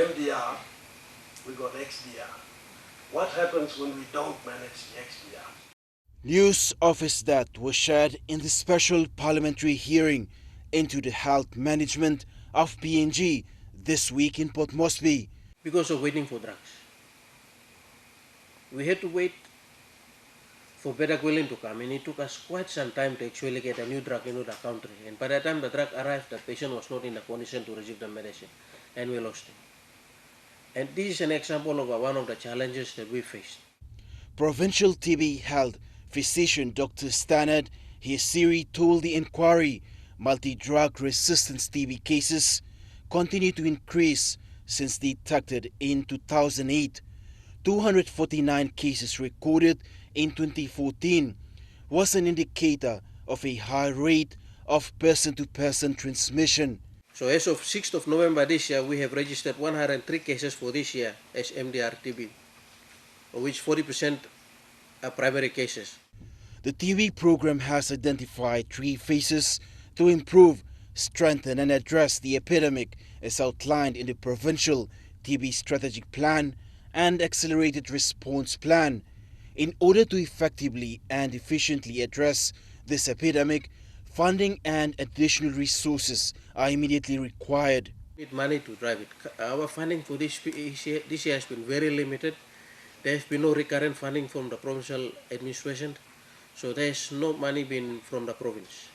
MDR, we got XDR. What happens when we don't manage the XDR? News of his death was shared in the special parliamentary hearing into the health management of PNG this week in Port Moresby. Because of waiting for drugs. We had to wait for betaquilin to come, and it took us quite some time to actually get a new drug into the country. And by the time the drug arrived, the patient was not in the condition to receive the medicine, and we lost him. And this is an example of one of the challenges that we faced. Provincial TB health physician Dr. Stenard Hiasihri told the inquiry multi-drug resistance TB cases continue to increase since detected in 2008. 249 cases recorded in 2014 was an indicator of a high rate of person-to-person transmission. So as of 6th of November this year, we have registered 103 cases for this year as MDR-TB, of which 40% are primary cases. The TB program has identified 3 phases to improve, strengthen and address the epidemic as outlined in the Provincial TB Strategic Plan and Accelerated Response Plan. In order to effectively and efficiently address this epidemic, funding and additional resources are immediately required. We need money to drive it. Our funding for this year has been very limited. There has been no recurrent funding from the provincial administration, so there is no money been from the province.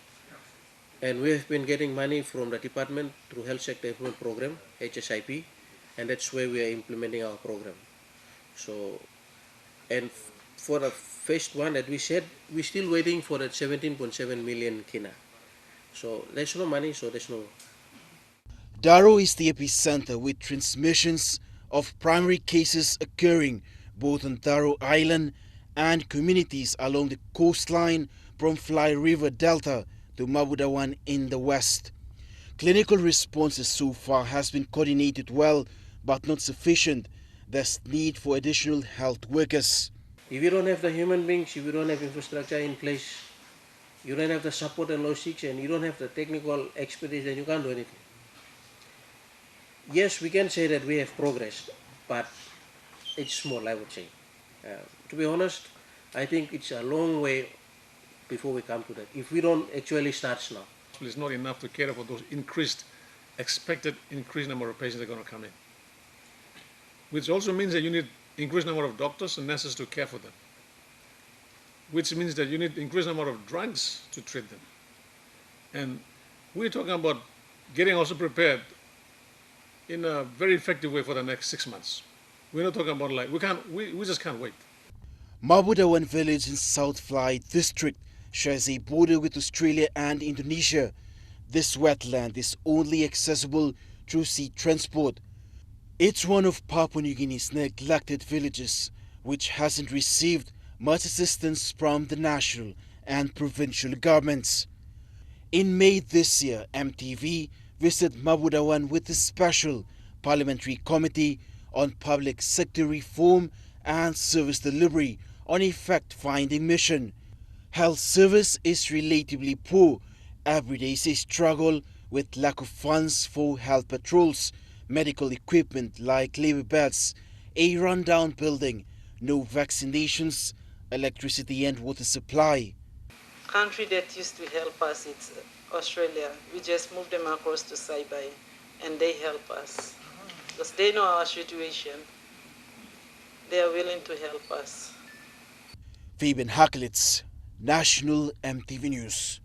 And we have been getting money from the department through Health Sector Improvement Program, HSIP, and that's where we are implementing our program. So, and for the phase 1 that we said, we're still waiting for that 17.7 million kina. So there's no money, so there's no. Daru is the epicenter with transmissions of primary cases occurring both on Daru Island and communities along the coastline from Fly River Delta to Mabudawan in the west. Clinical responses so far has been coordinated well but not sufficient. There's need for additional health workers. If you don't have the human beings, if you don't have infrastructure in place, you don't have the support and logistics, and you don't have the technical expertise, then you can't do anything. Yes, we can say that we have progressed, but it's small, I would say. To be honest, I think it's a long way before we come to that, if we don't actually start now. It's not enough to cater for those expected increased number of patients that are going to come in. Which also means that you need increased number of doctors and nurses to care for them. Which means that you need increased number of drugs to treat them. And we're talking about getting also prepared in a very effective way for the next 6 months. We're not talking about we just can't wait. Mabudawan village in South Fly district shares a border with Australia and Indonesia. This wetland is only accessible through sea transport. It's one of Papua New Guinea's neglected villages which hasn't received much assistance from the national and provincial governments. In May this year, MTV visited Mabudawan with a special parliamentary committee on public sector reform and service delivery on a fact-finding mission. Health service is relatively poor. Every day is a struggle with lack of funds for health patrols, medical equipment like labor beds, a rundown building, no vaccinations, electricity and water supply. Country that used to help us, it's Australia. We just moved them across to Saibai and they help us because they know our situation. They are willing to help us. Fabian Hakalits, National MTV News.